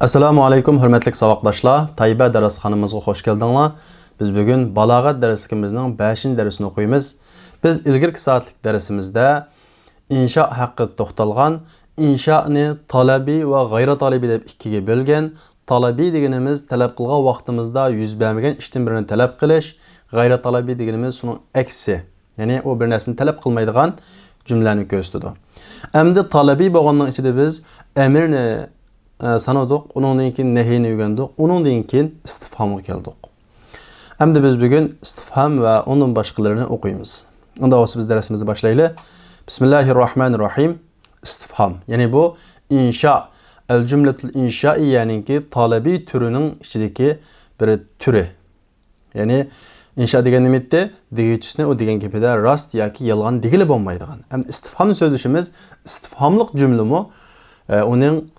Assalamu alaykum hörmətli savaqdaşlar. Tayyibə dərasxanamızğa xoş gəldinizlər. Biz bugün balağat dərsimizin 5-ci dərsini oxuyumuz. Biz ilgirki saatlik dərsimizdə inşa haqqında toxtalğan, inşani talabi və qeyri-talabi deb ikkiga bölgən. Talabi deganimiz talab qilgan vaqtimizda yuz bermagan ishdan birini talab qilish, qeyri-talabi deganimiz uning aksi. Ya'ni o bir narsani talab qilmaydigan jumlani ko'rsatadi. Endi talabi bo'lganning ichida biz amirni sanadık, onundan keyin nehiyni öğrendik, onundan keyin istifhamga keldik. Endi biz bugün istifham ve onun başkalarını okuyumuz. Onda olsa biz dersimizi başlayalım. Bismillahirrahmanirrahim. İstifham. Yani bu inşa, el cümletul inşai yani ki talebi türünün içindeki bir türü. Yani inşa degen nimetde degechisine o degen kepede rast yoki yolg'on degili bo'lmaydigan. Hem istifhamni so'zlashimiz istifhamlik cümle mi? Onun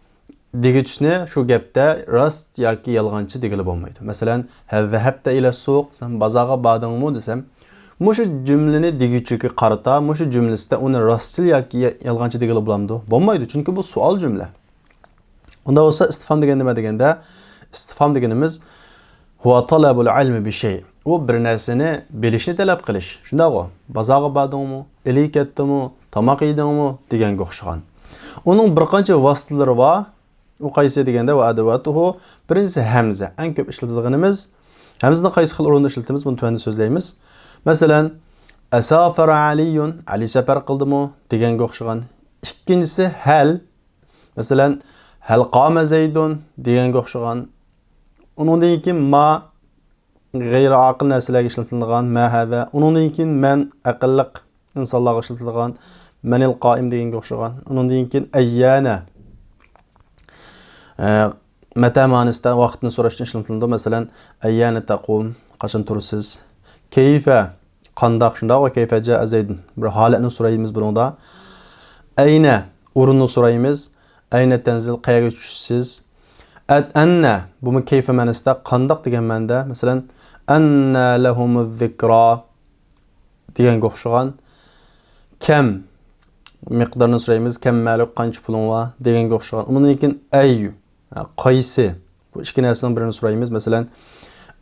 degechisine şu gapda rast yoki yolg'onchi degili bo'lmaydi. Masalan, havvahbta ila suq, sen bazaga bordingmi desam, mushu jumlani degichiga qarata, mushu jumlasida uni rostchil yoki yolg'onchi degili bo'lamdi? Bo'lmaydi, chunki bu savol jumla. Unda bo'lsa istifham degan nima deganda, istifham deganimiz huwa talabul ilmi bi shay. U bir narsani bilishni talab qilish. Shundaqmi? Bazaga bordingmi, eli ketdimi, tomoq yedingmi deganga o'xshagan. Uning bir qancha vositalari bor. U qaysi deganda va adavatuhu birinchisi hamza. Eng ko'p ishlatilganimiz hamzani qaysi xil o'rinda ishlatamiz, buni tuanda so'zlaymiz. Masalan, asafara aliyun, Ali safar qildimi deganga o'xshagan. Ikkinchisi hal. Masalan, hal qama zaydun deganga o'xshagan. Undan keyin ma g'ayri aql narsalarga ishlatilgan ma hada. Undan keyin man aqlliq insonlarga ishlatilgan manil qoim deganga o'xshagan. Undan keyin ayyana mata ma'nosida vaqtni so'rashdan ishlatiladi. Masalan, ayyana taqum, qachon tursiz? Kayfa, qandoq, shundoq va kayfa jaa zaydun. Bir holatni so'raymiz bunda. Ayna, o'rinni so'raymiz. Ayna tanzil, qayerga tushsiz? Anna, bu kayfa ma'nosida qandoq degan ma'noda. Masalan, anna lahumuz zikra deganga o'xshagan. Kam, miqdorni so'raymiz. Kam ma'lum qancha puling bor deganga o'xshagan. Undan keyin ayyu, qaysi, bu ikki narsaning birini so'raymiz. Masalan,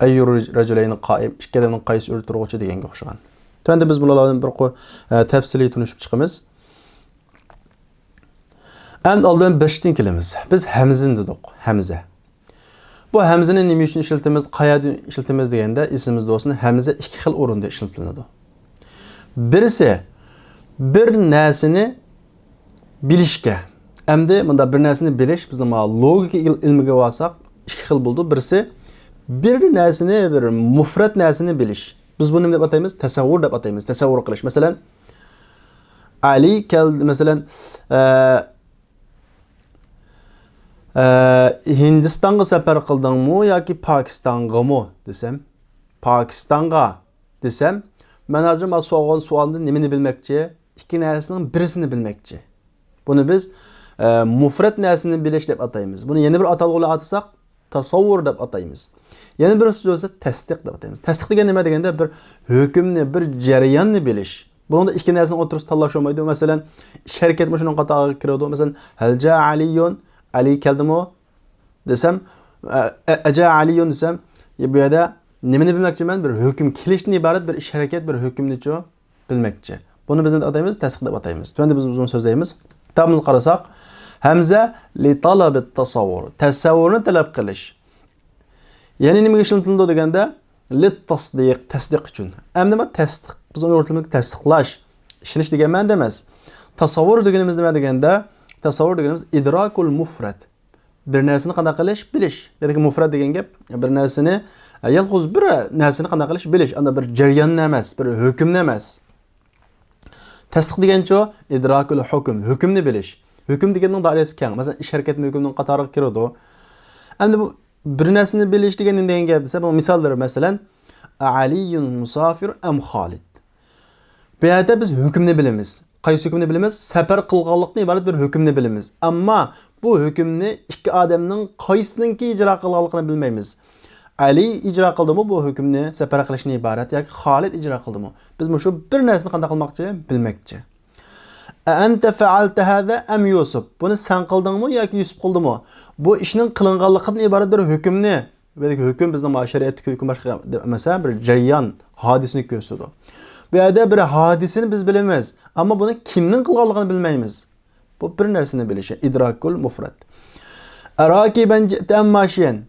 ayyu rajulayni qoim, ikki odamning qaysi o'tiruvchi deganga o'xshagan. Endi biz bularni bir tafsiliy tunishib chiqamiz. Endi oldin 5dan kelamiz. Biz hamzani dedik, hamza. Bu hamzani nima uchun ishlatamiz, qayerda ishlatamiz deganda esimizda bo'lsin, hamza ikki xil o'rinda ishlatiladi. Birisi bir narsani bilishga. Endi bunda bir narsani bilish bizning logika ilmiga olsak ikki xil bo'ldi. Birisi bir narsani, bir mufrat narsani bilish. Biz buni nima deb ataymiz? Tasavvur deb ataymiz. Tasavvur qilish. Masalan, Ali keldi, masalan, Hindistonga safar qildingmi yoki Pokistongami desam, Pokistonga desam, men hozir men so'ragan savolni nimani bilmoqchi? İki narsaning birisini bilmoqchi. Buni biz mufrat narsani bilish deb ataymiz. Buni yana bir atalg'uli atsak, tasavvur deb ataymiz. Yana bir so'z bo'lsa tasdiq deb ataymiz. Tasdiq degan nima deganda bir hukmni, bir jarayonni bilish. Bunda ikki narsani o'tirib tanlash olmaydi. Masalan, sharkat shuning qatoriga kiradi. Masalan, hal jaa aliyun, Ali keldimi desam, aja aliyun desam, bu yerda nimani bilmoqchiman? Bir hukm kelishdan iborat bir ish harakat, bir hukmni-chi bilmoqchi. Buni biz ataymiz, tasdiq deb ataymiz. Endi biz buni so'zlaymiz. Kitobimizga qarasak, hamza li talabit tasavvur, tasavvurni talab qilish. Ya'ni nimaga ishlatiladi deganda, li tasdiq, tasdiq uchun. Endi nima tasdiq? Biz uni o'rtamizda tasdiqlash, ishonish degan ma'noda emas. Tasavvur deganimiz nima deganda, tasavvur deganimiz idrakul mufrad. Bir narsani qanday qilish, bilish. Yoki mufrad degan gap, bir narsani yalg'iz bir narsani qanday qilish, bilish. Unda bir jarayonni emas, bir hukmni emas. Tasdiq degancha idrakul hukm, hukmni bilish. Hukm deganning doirasi keng. Masalan, ish harakatning hukmining qatoriga kiradi. Endi bu bir narsani bilish degan gap desa, bu misollar masalan, Aliyun musafir am Xolid. Bu yerda biz hukmni bilamiz. Qaysi hukmni bilamiz? Safar qilganlikdan iborat bir hukmni bilamiz. Ammo bu hukmni ikki odamning qaysininki ijro qilganligini bilmaymiz. Ali ijro qildimi bu hukmni, safar qilishni iborat yoki Xolid ijro qildimi? Biz shu bir narsani qanday qilmoqchi, bilmoqchi. Ente fealte hâze em Yusuf. Bunu sen kıldın mı yoki Yusuf kıldı mı? Bu işinin kılınganlıkından ibaret bir hükümni. Belki hüküm bizden şeriatdagi hüküm başka mesela bir cereyan hadisini gösterdi. Bu yerda bir hadisini biz bilemiz. Ama bunu kimnin kılganlığını bilmeymiz. Bu bir nersini bilişi. İdrakul mufrad. Araki ben cidden maşiyen.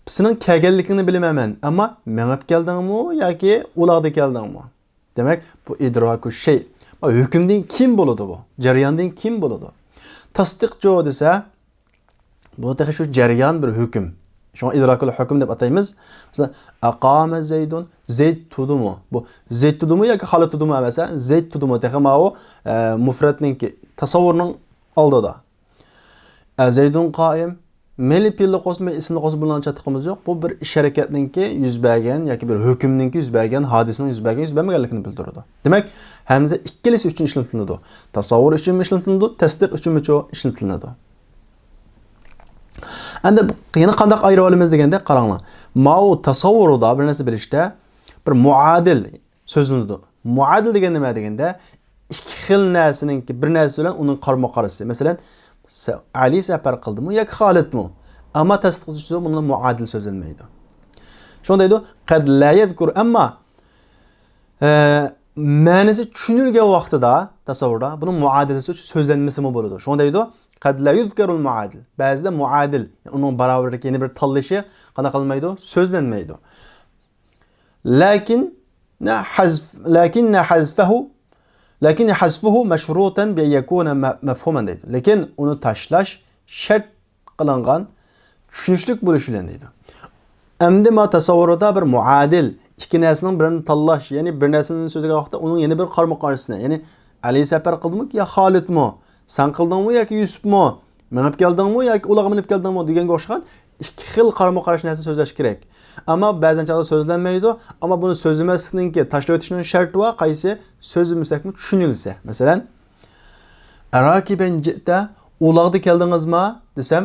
Senin kelgenlikini bilememen. Ama menip geldin mi yoki ulag'da geldin mi? Demek bu idrakul şey. Hükümden kim buludu bu? Cereyandan kim buludu? Tasdiqçı dese bu da şu cereyan bir hüküm. Şu an idrakul hüküm deb ataymiz. Mesela aqama Zeydun, Zeyd tudumu. Bu Zeyd tudumu yoki hali tudumu mesela Zeyd tudumu texma o mufradninki tasavvurning oldida. Zeydun qaim Meli pilli qo'sma ismini qo'sib bilan chatqimiz yo'q. Bu bir ish harakatninki yuz bergan yoki bir hukmninki yuz bergan, hodisaning yuz bergan, yuz bermaganligini bildiradi. Demak, hamza ikkalasi uchun ishlatiladi. Tasavvur uchun ishlatiladi, tasdiq uchun ishlatiladi. Endi yana qanday ayirib olamiz deganda qaranglar. Ma'u tasavvurda bir narsa bilishda bir muadil so'zlanadi. Muadil degan nima deganda ikki xil narsaninki bir narsa bilan uning qarama-qarshisi. Masalan, Ali safar qildimi yoki Xolidmi? Ammo tasdiqchi buni muadil so'zlanmaydi. Shunday deydi, qad la yadhkur amma ma'nosi tushunilgan vaqtida tasavvurda buni muadilasi so'zlanmasi bo'ladi. Shunday deydi, qad la yudhkarul muadil. Ba'zida muadil, uning barobarlik yeni bir tanlashi qana qilmaydi, so'zlanmaydi. Lakin hazfuhu mashrutan bi yakuna mafhuman deydi. Lekin uni tashlash shart qilingan tushunishlik bo'lishi bilan deydi. Endi ma tasavvurda bir muadil ikki narsaning birini tanlash, ya'ni bir narsaning so'ziga vaqtda uning yana bir qarama-qarshisi, ya'ni Ali safar qildimi yo Xolidmi? Sen qildingmi yoki Yusufmi? Minib keldingmi yoki ularga minib keldingmi deganga o'xshagan ikki xil qarama-qarshi narsa so'zlash kerak. Ammo ba'zan chog'da so'zlanmaydi, ammo buni so'zlamaslikninki tashlab o'tishning sharti va qaysi so'zlamasak tushunilsa. Masalan, araki ben jidda ularga keldingizmi desam,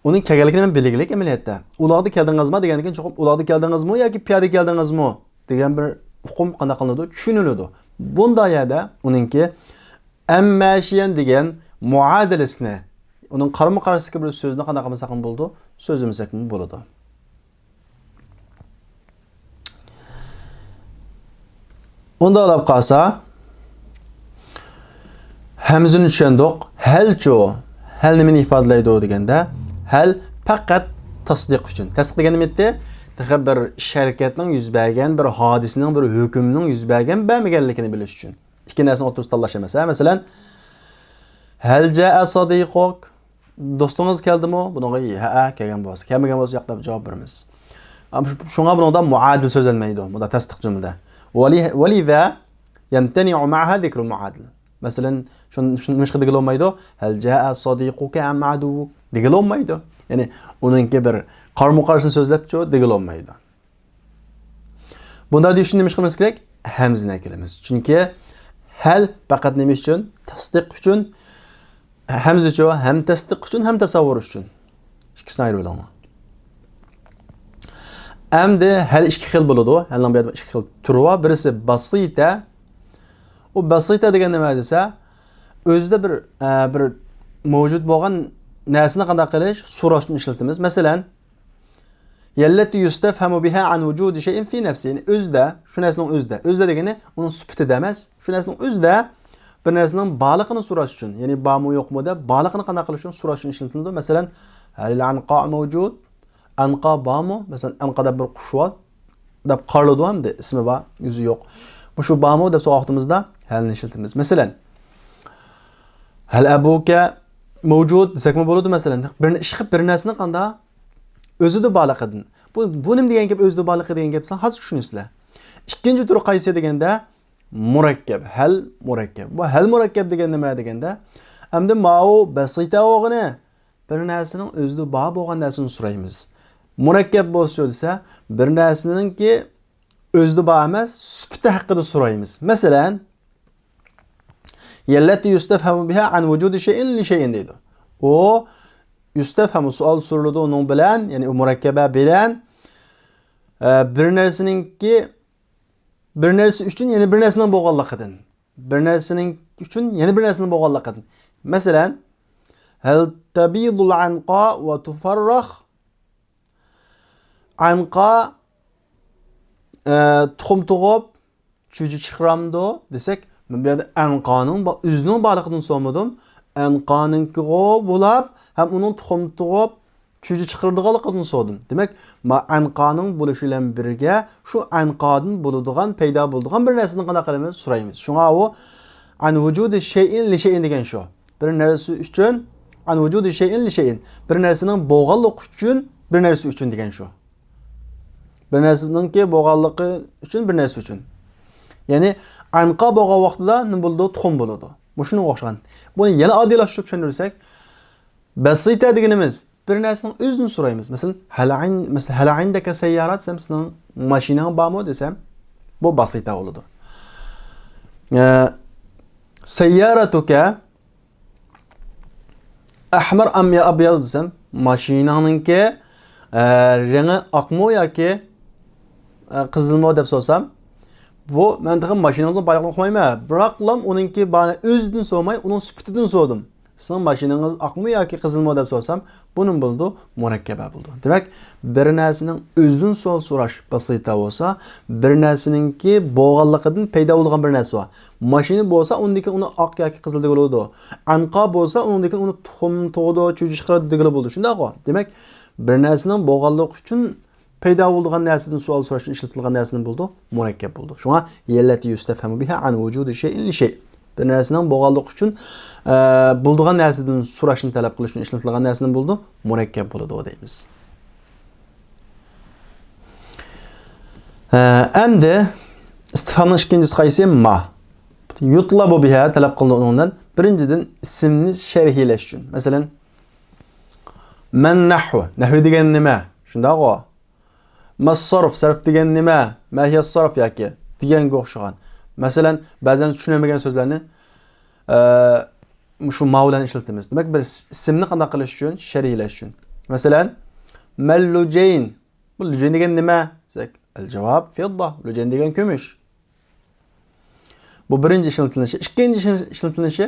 uning kelganligini men belgilik amaliyotda. Ularga keldingizmi degandan keyin cho'qib ularga keldingizmi yoki piyoda keldingizmi degan bir hukm qanday qilinadi tushuniladi. Bunda yerda uningki ammashiyan degan muadilisni uning qarama-qarshisiga bir so'zni qanday qilmasak ham bo'ldi, so'zlamasak ham bo'ladi. Onda olib qalsa hamzani tushundik. Halchu, hal nimani ifodalaydi deganda, hal faqat tasdiq uchun. Tasdiq degani nima edi? Bir sharkatning yuz bergan, bir hodisaning, bir hukmning yuz bergan bermaganligini bilish uchun. Ikki narsani o'rtasida tanlash emas. Masalan, hal jaa sadiquk. Do'stingiz keldimi? Bunga ha kelgan bo'lsa, kelmagan bo'lsa yo'q deb javob beramiz. Shunga bunda muadil so'zlanmaydi. Bunda tasdiq jumlada. ولذا يمتنع معها ذكر المعادل. مثلا مش قد يقولون مايدو هل جاء صديقك أم عدوك يقولون مايدو يعني onun bir qarama-qarshini so'zlab degan olmaydi. Bunda shuni nima qilamiz kerak? Hamzani kelamiz. Chunki hal faqat nima uchun? Tasdiq uchun. Hamza uchun ham tasdiq uchun, ham tasavvur uchun. Ikkisini ayirib olamiz. Endi hal ikki xil bo'ladi. Halning bu yerda ikki xil turi bor. Birisi basita. O basita degan nima desa, o'zida bir mavjud bo'lgan narsani qanday qilish, so'rashni ishlatamiz. Masalan, yallati yustafhamu biha an wujudi shay'in fi nafsi. Yani o'zida, shu narsaning o'zida. O'zida degani uning sifatida emas, shu narsaning o'zida bir narsaning borlig'ini so'rash uchun, ya'ni bormi yo'qmi deb borlig'ini qanday qilish uchun so'rash uchun ishlatiladi. Masalan, hal anqa mavjud? Anqa bormi? Masalan, anqada bir qush bor deb qaraladi hamda ismi bor, yuzi yo'q. Bu shu bormi deb so'roqtimizda halni ishlatamiz. Masalan, hal abuka mavjud desakmi bo'ladi masalan. Bir ish qilib bir narsani qanday o'zida borliq edin. Bu nima degan gap o'zida borliq degan gap san hozir tushunasizlar. Ikkinchi turi qaysi deganda murakkab, hal murakkab. Bu hal murakkab degan nima deganda hamda ma'u basita o'g'ini bir narsaning o'zida bor bo'lgan narsani so'raymiz. Murakkab bo'lsa desa bir narsaningki o'zida bor emas, sifati haqida so'raymiz. Masalan, yallati yustafhamu biha an wujudi shay'in li shay'in deydi. O yustafhamu sual so'raladi onun bilan, ya'ni murakkaba bilan bir narsaningki bir narsa uchun, ya'ni bir narsaning bo'lganligidan. bir narsaning uchun yana bir narsani bo'lganligini. Masalan, hal tabidul anqa va tufarrah. Anqa tuxum tug'ib, chuji chiqramdi desak, men bu yerda anqaning o'zining baliqdan so'madim. Anqaninki bo'lib, ham uning tuxum tug'ib, chuji chiqirdiganligini so'radim. Demak, ma anqaning bo'lishi bilan birga shu anqadan bo'ladigan, paydo bo'ladigan bir narsani qanday qilamiz so'raymiz. Shunga u an vujudi shay'in li shay'in degan shu. Bir narsa uchun an vujudi shay'in li shay'in. Bir narsaning bo'lganligi uchun bir narsa uchun degan shu. Bir narsaningki bo'lganligi uchun bir narsa uchun. Ya'ni anqa bo'lgan vaqtida nima bo'ldi? Tuxum bo'ladi. Bu shunga o'xshagan. Buni yana oddiylashtirib tushuntirsak, basita deganimiz bir narsaning o'zini so'raymiz. Masalan, hal indaka sayyarat desam, mashinang bormi desam, bu basita bo'ladi. Sayyaratuka ahmar am ya abyad desam, mashinangninki rengi oqmi yoki qizilmi deb so'rasam, bu men degan mashinangizni bayroqni qo'ymayman. Biroqlam uningki bana o'zidan so'may, uning sifatidan so'radim. Sizning mashinangiz oqmi yoki qizilmi deb so'rasam, buning bo'ldi murakkaba bo'ldi. Demak, bir narsaning o'zidan savol so'rash basita bo'lsa, bir narsaningki bo'lganligidan paydo bo'lgan bir narsa bor. Mashina bo'lsa, undagi uni oq yoki qizil deb bo'ladi. Anqa bo'lsa, undagi uni tuxum tug'di, chuji chiqaradi deb bo'ladi. Shundaqmi? Demak, bir narsaning bo'lganligi uchun paydo bo'lgan narsadan savol so'rash uchun ishlatilgan narsadan bo'ldi murakkab bo'ldi. Shunga yellati yustafhamu biha an vujudi shay'in li shay'. Bir narsaning bo'lganligi uchun bo'lgan narsadan so'rashni talab qilish uchun ishlatilgan narsadan bo'ldi murakkab bo'ladi deymiz. Endi istifhamning ikkinchisi qaysi? Ma. Yutlabu biha talab qilinadi undan. Birinchidan ismni sharhlash uchun. Masalan, man nahwu. Nahwu degan nima? Shundaqmi? Mas-sarf, sarf degan nima? Ma hiya as-sarf yoki deganga o'xshagan. Masalan, ba'zan tushunamagan so'zlarni shu ma bilan ishlatamiz. Demak, bir ismni qanday qilish uchun, sharhlash uchun. Masalan, mal-lujayn. Bu lujayn degan nima? Desak, al-javob fidda. Lujayn degan kumush. Bu birinchi ishlatilishi. Ikkinchi ishlatilishi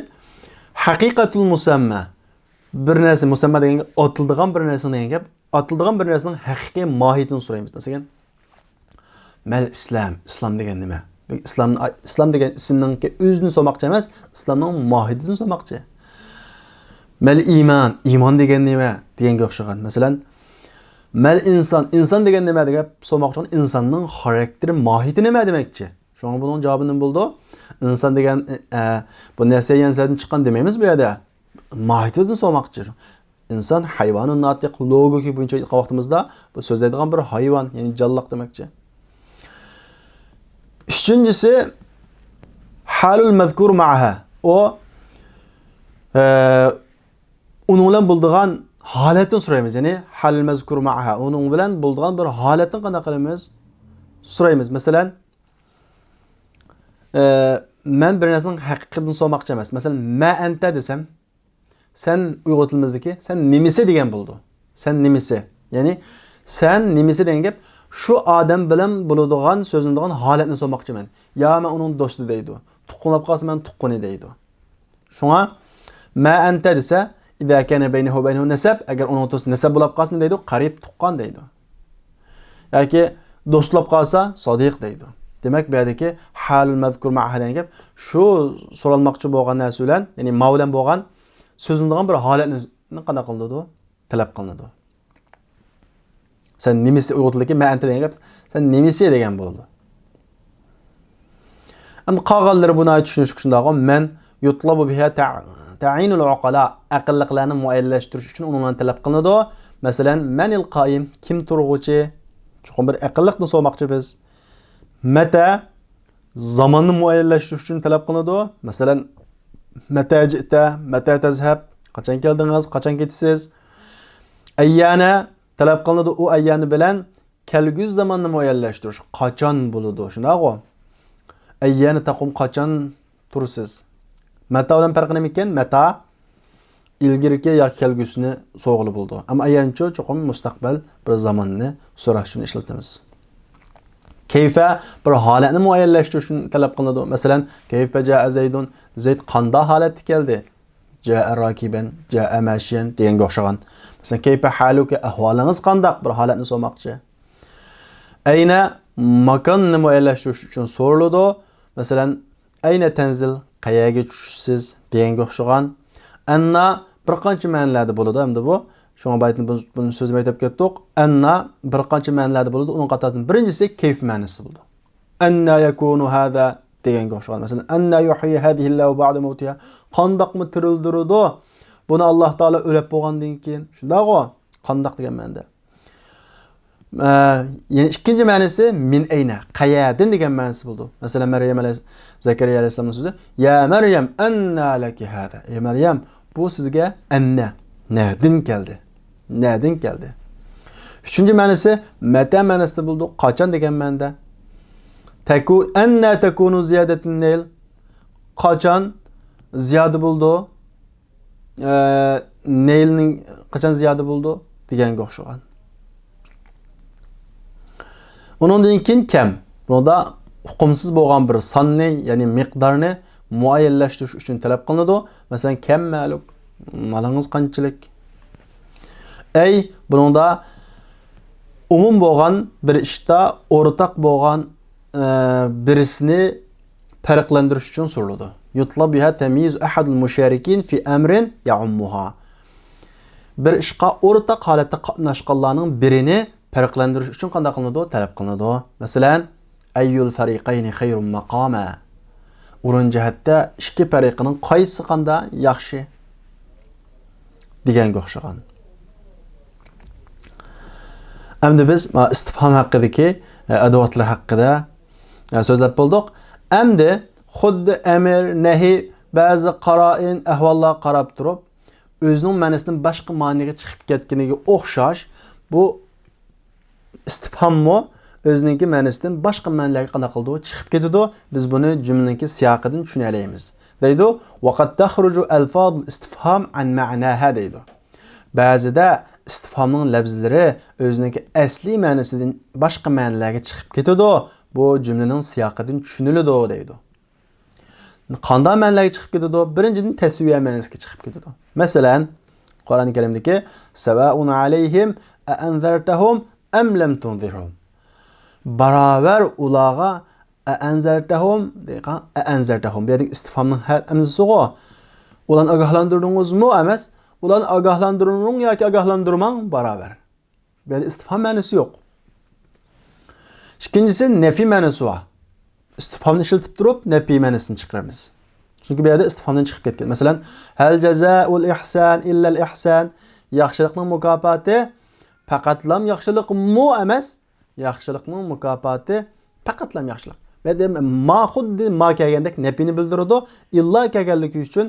haqiqatul musamma. Bir narsa musamma degan otildigan bir narsa degan gap, otildigan bir narsaning haqiqiy mohiyatini so'raymiz. Masalan, mal-islam, islom degan nima? İslam degan ismning o'zini so'moqchi emas, islomning mohiyatini so'moqchi. Mal iymon, iymon degan nima deganga o'xshagan. Masalan, mal inson, inson degan nima deb so'moqchi, insonning xarakteri, mohiyati nima demakchi? Shunga buning javobini bo'ldi. Inson degan bu narsa yansadan chiqqan demaymiz bu yerda. Mohiyatini so'moqchi. İnson hayvonun natiq logiki bo'yicha aytgan vaqtimizda bu so'zlaydigan bir hayvon, ya'ni jonliq demakchi. Üçüncüsü halul mezkur ma'aha. O onun bilan bulduğan haletini so'raymiz. Yani halul mezkur ma'aha. Onun bilan bulduğan bir haletini qanday qilamiz? So'raymiz. Masalan, men bir narsaning haqiqatini so'rmoqchi emas. Masalan, ma anta desam, sen Uyg'ur tilimizdagi sen nimisi degan bo'ldi. Sen nimisi. Yani sen nimisi degan gap şu adam bilan bo'ladigan so'zimdigan holatni so'rmoqchiman. Ya men uning do'sti deydi. Tuqqunlab qolsa men tuqquni deydi. Shunga ma anta desa, idza kana baynahu baynahu nasab, agar uning do'sti nasab bo'lib qolsa deydi, qarib tuqqan deydi. Yoki do'stlab qolsa sodiq deydi. Demak, bu yerdagi halul mazkur ma'ha degan gap shu so'ralmoqchi bo'lgan narsa bilan, ya'ni ma bilan bo'lgan so'zimdigan bir holatni qanday qilinadi? Talab qilinadi. Sen nimisi Uyg'urdagi ma anta degan gap, sen nimisi degan bo'ldi. Endi qolganlari buni tushunish shundaqmi? Men yutlabu biha ta'inul uqala, aqlliqlarni muayyanlashtirish uchun undan talab qilinadi. Masalan, manil qoyim, kim turg'uchi? Chuqur bir aqlliqni so'rmoqchi biz. Mata zamonni muayyanlashtirish uchun talab qilinadi. Masalan, mata jita, mata tazhab, qachon keldingiz, qachon ketasiz? Ayyana talab qilinadi, u ayyani bilan kelgusi zamonni muayyanlashtirish. Qachon bo'ladi? Shundaqmi? Ayyani taqum qachon tursiz? Mata bilan farqi nima ekan? Mata ilgirki yoki kelgusini so'g'ili bo'ldi. Ammo ayyanchi cho'qim mustaqbal bir zamonni so'rash uchun ishlatamiz. Keyfe bir haletini muayyenleştirişini talep kılındı. Mesela keyfe ca'a Zeydun. Zeyd qanda haleti geldi. Ca'a rakiben, ca'a maşiyen deyen oxşagan. Mesela keyfe haluke ahvalınız qandaq bir haletini sormakçı. Ayna makanını muayyenleştiriş için soruldu. Mesela ayna tenzil qayaga tushsiz deyen oxşagan. Anna bir qancha ma'nolarda bo'ladi hamda bu. Şuna baytını bunu sözüme aytib ketdik. Anna bir qancha ma'nolarda bo'ladi. Uning qatoridan birinchisi kayf ma'nosi bo'ldi. Anna yakunu hada deganga o'xshagan. Masalan, anna yuhyi hadihi Allahu ba'da mawtiha. Qandoqmi tirildirdi? Buni Alloh taolo o'lib bo'lgandan keyin. Shundaqo? Qandoq degan ma'noda. İkinci ma'nosi min ayna, qayerdan degan ma'nosi bo'ldi. Masalan, Maryam Zakariya alayhisolamning so'zi, "Ya Maryam, anna laki hada?" Ey Maryam, bu sizga anna, nereden geldi? Nereden geldi? Üçüncü ma'nosi mata ma'nosida bo'ldi. Qachon degan ma'noda. Anna takunu ziyadatun nail. Qachon ziyoda bo'ldi? Nailning qachon ziyoda bo'ldi deganga o'xshagan. Undan keyin kam. Bunda hukmsiz bo'lgan bir sonni, ya'ni miqdorni muayyanlashtirish uchun talab qilinadi. Masalan, kam ma'lum, malingiz qanchalik? Ey, bunda umum bo'lgan bir ishda o'rtaq bo'lgan birisini farqlantirish uchun so'raladi. Yutlab biha tamyiz ahadul musharikin fi amrin ya'ummuha. Bir ishqa o'rtaq holatda qatnashganlarning birini farqlantirish uchun qanday qilinadi? Talab qilinadi. Masalan, ayyul fariqayni khayrun maqama. O'rin jihatda ikki fariqning qaysi qanday yaxshi deganga o'xshagan. Endi biz istifhom haqidagi adovatlar haqida so'zlab bo'ldik. Endi xuddi amr, nahi, ba'zi qara'in, ahvollar qarab turib, o'zining ma'nosidan boshqa ma'noga chiqib ketganiga o'xshash bu istifhommi o'zining ma'nosidan boshqa ma'nolarga qanday qildi chiqib ketadi. Biz buni jumlaning siyoqidan tushuna olamiz. Deydi, "Vaqad takhruju alfaz istifham an ma'naha" deydi. Ba'zida istifhomning lafzlari o'zining asli ma'nosidan boshqa ma'nolarga chiqib ketadi. Bu jumlaning siyoqidan tushuniladi deydi. Qanday ma'nolarga chiqib ketadi? Birinchidan tasviya ma'nosiga chiqib ketadi. Masalan, Qur'oni Karimdagi "Savaun alayhim a anzartahum am lam tunzirhum." Baravar ularga a anzartahum degan a anzartahum. Bu yerda istifhomning hamzasiga ularni ogohlantirdingizmi emas? Ularni ogohlantiring yoki ogohlantirmang baravar. Bu yerda istifhom ma'nosi yo'q. İkincisi nefi ma'nosi var. İstifhamni ishlatib turib nefi ma'nosini chiqaramiz. Chunki bu yerda istifhamdan chiqib ketgan. Masalan, hal jazaa'ul ihsan illa al ihsan. Yaxshilikning mukofoti faqatlam yaxshilikmi emas? Yaxshilikning mukofoti faqatlam yaxshilik. Bu yerda ma xuddi ma kelgandek nefini bildiradi. İlla kelganligi uchun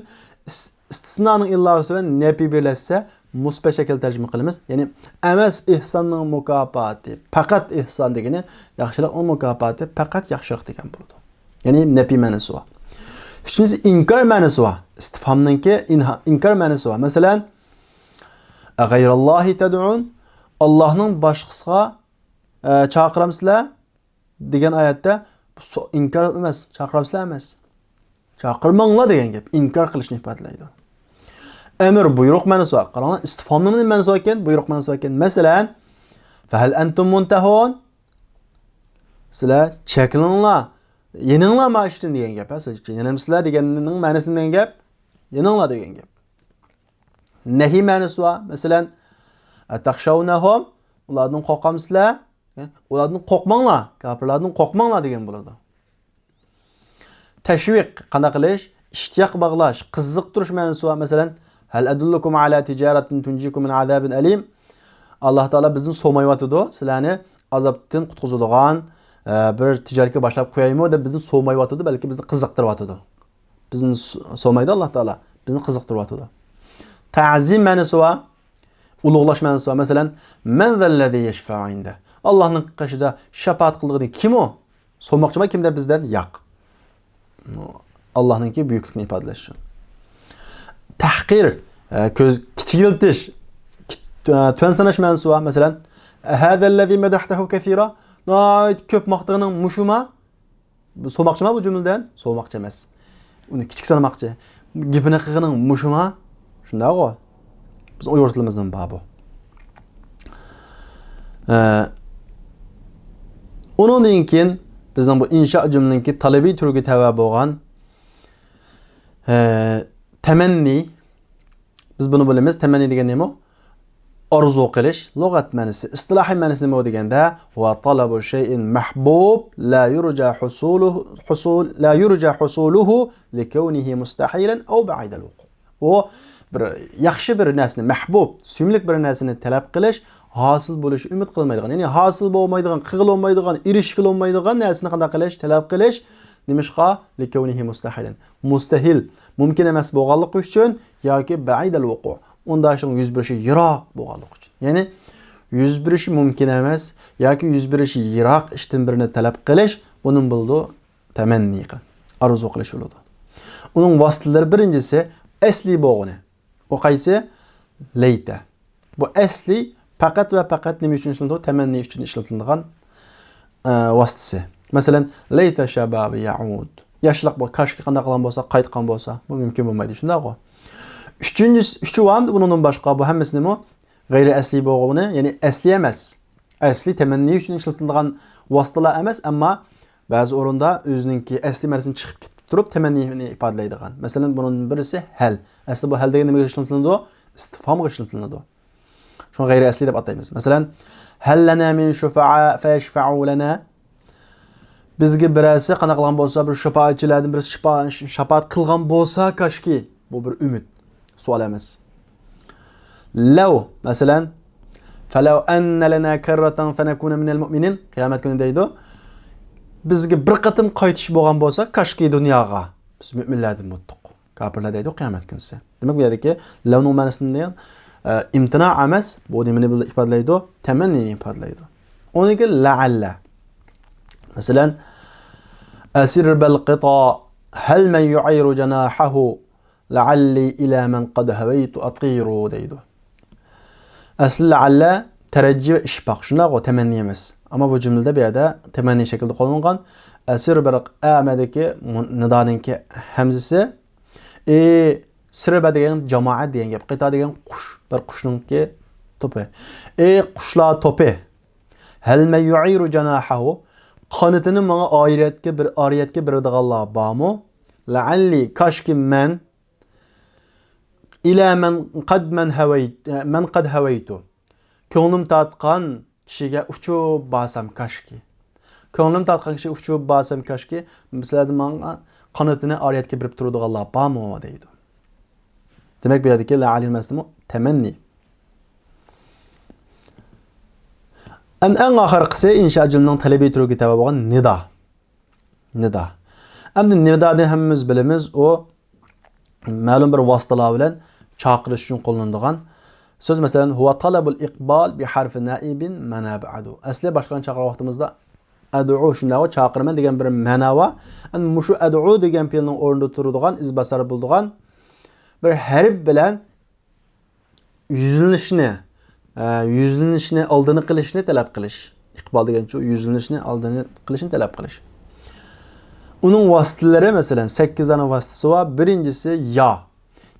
istisnoning illosi bilan nefi birlashsa musbat shaklda tarjima qilamiz. Ya'ni emas ihsonning mukofoti, faqat ihson degani yaxshilikning mukofoti faqat yaxshilik degan bo'ladi. Ya'ni nefi ma'nosi bor. Uchinchisi inkor ma'nosi bor. Istifhomningki inkor ma'nosi bor. Masalan, "G'ayrallohi tad'un" Allohning boshqasiga chaqiramsizlar degan oyatda inkor emas, chaqiramsizlar emas. Chaqirmanglar degan gap inkor qilishni ifodalaydi. Emir buyruq ma'nosi bor. Qaranglar, istifhomning nima ma'nosi ekan? Buyruq ma'nosi ekan. Masalan, "Fahal antum muntahun?" Sizlar cheklinglar, yeninglar ma'ishdan degan gap. Sizlar yenimsizlar deganning ma'nosi degan gap, yeninglar degan gap. Nahi ma'nosi bor. Masalan, "Atakhshawnahum" ulardan qo'rqamsizlar? Ulardan qo'rqmanglar, kafirlardan qo'rqmanglar degan bo'ladi. Tashviq qanday qilish? İshtiyoq bog'lash, qiziqtirish ma'nosi bor. Masalan, "Hal adullukum ala tijaratin tunjikum min azabin alim." Alloh taolo bizni so'mayotidi. Sizlarni azobdan qutqizadigan bir tijoratga boshlab qo'yaymi deb bizni so'mayotidi, balki bizni qiziqtiryotidi. Bizni so'maydi Alloh taolo, bizni qiziqtiryotidi. Ta'zim ma'nosi bor. Ulug'lash ma'nosi bor. Masalan, "Man zallazi yashfa'u inda." Allohning qashida shafaat qiladigan kim o? So'moqchimi kimda bizdan? Yo'q. Allah'ınki büyüklükünü ifadeleş için. Tahqir, kichikiltish, to'nsanash ma'nosi var. Mesela, "Hâzellezî medahtahu kethîra." ko'p maqtığının muşuma so'moqchi bu jumladan so'moqchi emas. Uni kichik sanmoqchi. Gapini qilganing muşuma shunday-ku. Biz uyg'ur tilimizdan bu. Ondan keyin bizning bu insho jumlaniki talabiy turga tava bo'lgan tamanni. Biz buni bilamiz. Tamanni degan nima? Arzu qilish, lug'at ma'nosi, istilohiy ma'nosi nima deganda, va talabu shay'in mahbub la yurja husuluhu likawnihi mustahilan aw ba'id al-wuqu. O bir yaxshi bir narsani mahbub, suyimlik bir narsani talab qilish, hosil bo'lish umid qilmaydigan, ya'ni hosil bo'lmaydigan, qilolmaydigan, erishilolmaydigan narsani qanday qilish, talab qilish nimishqa likawnihi mustahilan. Mustahil, mumkin emas bo'lganligi uchun yoki ba'id al-wuqu. Onda şun yüz birishi yiroq bo'lganligi uchun. Ya'ni yüz birishi mumkin emas yoki yüz birishi yiroq ishdan birini talab qilish, buning bo'ldi tamanni qil. Arzu qilish bo'ladi. Uning vositalari birinchisi asli bo'lgani. O qaysi? Layta. Bu asli faqat va faqat nima uchun ishlatiladi? Tamanni uchun ishlatiladigan vositasi. Masalan, layta shababi yaud. Yoshlik bu kashki qanday qilgan bo'lsa, qaytgan bo'lsa, bu mumkin bo'lmaydi. Shundaqmi? Üçüncü var bunun başka bu hemmesi nima? Gayri asli bo'lgani, ya'ni asli emas. Asli tamanni uchun ishlatilgan vositalar emas, ammo ba'zi o'rinda o'zininki asli ma'nosini chiqib ketib turib tamannini ifodalaydigan. Masalan, bunun birisi hal. Asli bu hal degan nimaga ishlatiladi? Istifhomga ishlatiladi. Shuni gayri asli deb ataymiz. Masalan, hal lana min shufa'a fayashfa'u lana. Bizga birasi qana qilgan bo'lsa, bir shafaatchilardan birisi shafaat qilgan bo'lsa, kashki bu bir umid. Sual emas. Law mesela falaw anna lana karratan fanakuna minal mu'minin qiyomat kuni deydi. Bizga bir qatim qaytish bo'lgan bo'lsa, kashki dunyoga biz mu'minlardan muttaq. Kafirlar deydi qiyomat kunisi. Demak bu yerdagi lavning ma'nosini imtina emas, bu nimani ifodalaydi? Tamannini ifodalaydi. Oniki la'alla. Masalan, asir bil qita hal man yu'iru janahahu la'alli ila man qad hawaytu atiru deydi. Asli la'alla tarajji ve ishbaq. Shunaq o tamanni emas. Ama bu cümlede bir yerda tamanni şekilde qo'llangan. Asir bir a'madagi nidoninki hamzasi sirba degan jamoat degan gap. Qita degan qush, bir qushninki to'pi. Qushlar to'pi. Hal man yu'iru janahahu qanotini menga oriyatga beradiganlar bormi? La'alli kashki man ila man qad havaytu. Ko'nglim tatqan kishiga uchib basam kashki. Ko'nglim tatqan kishiga uchib basam kashki. Masalan, menga qanotini oriyatga berib turadiganlar bormi deydi. Demak bu yerdagi la'alil masmu tamanni. En oxirgisi insho jumlaning talabiy turiga tava bo'lgan nida. Nida. Endi nidani hammamiz bilamiz, o ma'lum bir vositalar bilan chaqirish uchun qo'llanadigan so'z. Masalan, huwa talabul iqbal bi harfi naibin mana ba'du. Asli boshqa chaqirish vaqtimizda ad'u shunday chaqirman degan bir ma'no va shu ad'u degan fe'lning o'rnida turadigan izbasar bo'ladigan bir harf bilan yuzlanishni oldini qilishni talab qilish. Iqbal degan shu yuzlanishni oldini qilishni talab qilish. Uning vositalari masalan 8 dana vositasi var. Birincisi ya.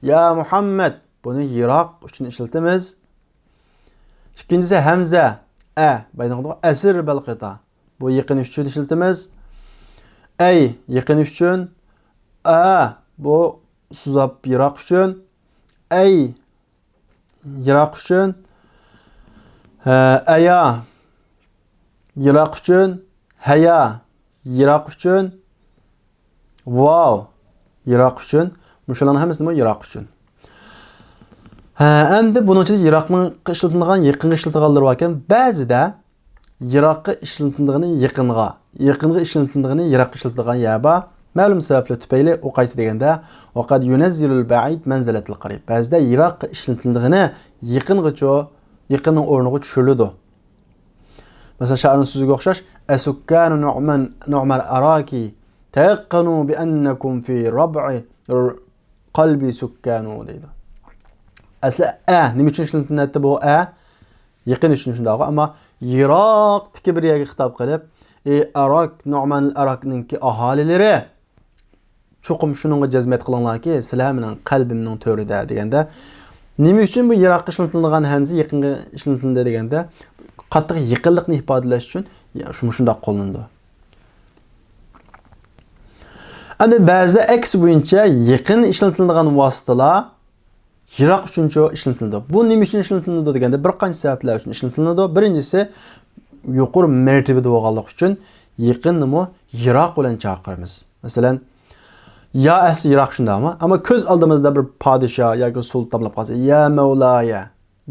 Ya Muhammed. Bunu yiroq uchun ishlatamiz. İkincisi hamza. Baynaqda asir bil qita. Bu yaqin uchun ishlatamiz. Ay yaqin uchun. Bu suzab yiroq uchun. Ay yiroq uchun. Aya yiroq uchun. Haya yiroq uchun. Wow, yiroq uchun. Mushularning hammasi nima yiroq uchun. Endi bunun ichida yiroqning ishlatiladigan, yaqinga ishlatilganlar bor ekan. Ba'zida yiroqqa ishlatiladiganini yaqinga ishlatiladiganini yiroqqa ishlatiladigan yaba ma'lum sabablar tufayli o qaysi deganda vaqad yunazzilul ba'id manzilatil qarib. Ba'zida yiroqqa ishlatiladiganini yaqinning o'rniga tushiriladi. Masalan, sha'rning so'ziga o'xshash asukkanu nu'man araki tayaqqanu bi annakum fi rab'i qalbi sukkanu deydi. Asli nima uchun ishlatiladi bu Yaqin uchun shunday, ammo Iroqdagi bir yerga xitob qilib, Iroq, Nu'man al-Iroqninki aholilari cho'qim shuningga jazmat qilinglarki, sizlar mening qalbimning to'rida deganda, nima uchun bu Iroqqa ishlatilgan hamza yaqinga ishlatildi deganda, qattiq yaqinlikni ifodalash uchun shunday qo'llandi. Endi ba'zida aks bo'yicha yaqin ishlatiladigan vositalar Iroq uchun ishlatildi. Bu nima uchun ishlatildi deganda bir qancha sabablar uchun ishlatildi. Birinchisi yuqori martabada bo'lganlik uchun yaqinni Iroq bilan chaqiramiz. Masalan, ya asli Iroq shundaymi? Ammo ko'z oldimizda bir podshoh yoki sultonlar qolsa, ya Mavlaya.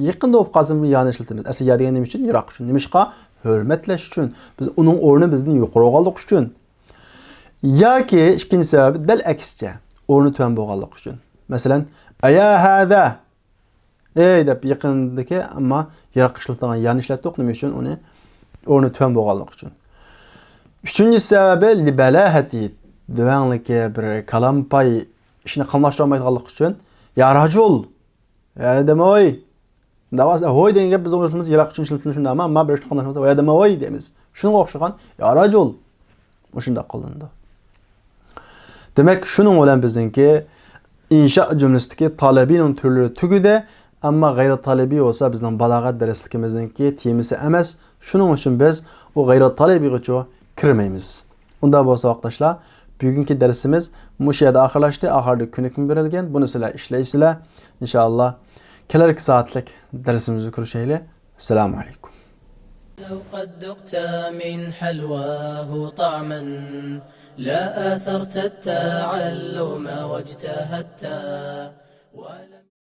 Yaqinda bo'lib qolsa bu yani ishlatamiz. Asli ya degan nima uchun? Iroq uchun. Nimishqa? Hurmatlash uchun. Biz uning o'rni bizning yuqori bo'lganlik uchun. Yoki ikkinchi sababi dal aksicha, o'rni tuvan bo'lganlik uchun. Masalan, aya hada deb yaqindagi ammo Iroq ishlatilgan yani ishlatdik nima uchun? Uni o'rni tuvan bo'lganlik uchun. Üçüncü sababi libalahati, divanligi bir kalampay ishni qilmoqchiolmaydiganlik uchun. Ya rajul, ya demoy. Davasa hoy degan gap biz o'zimiz Iroq uchun ishlatilgan shundaymi? Ammo bir ishni qilmoqchimiz, ya demoy deymiz. Shunga o'xshagan ya rajul. O'shunda qilindi. Demak, shuning bilan bizningki insho jumlasidagi talabining turlari tugudi, ammo g'ayri talabiy bo'lsa bizning balog'at darsligimizningki temasi emas. Shuning uchun biz u g'ayri talabiyga kirmaymiz. Unda bo'lsa vaqtdoshlar, bugungi darsimiz mush yerda oxirlashdi. Oxirida ko'nikma berilgan. Buni sizlar ishlaysizlar. Inshaalloh kelarki soatlik darsimizni ko'rishaylik. Assalomu alaykum. لو قد ذقت من حلواه طعما لا آثرت التعلم واجتهدت ولم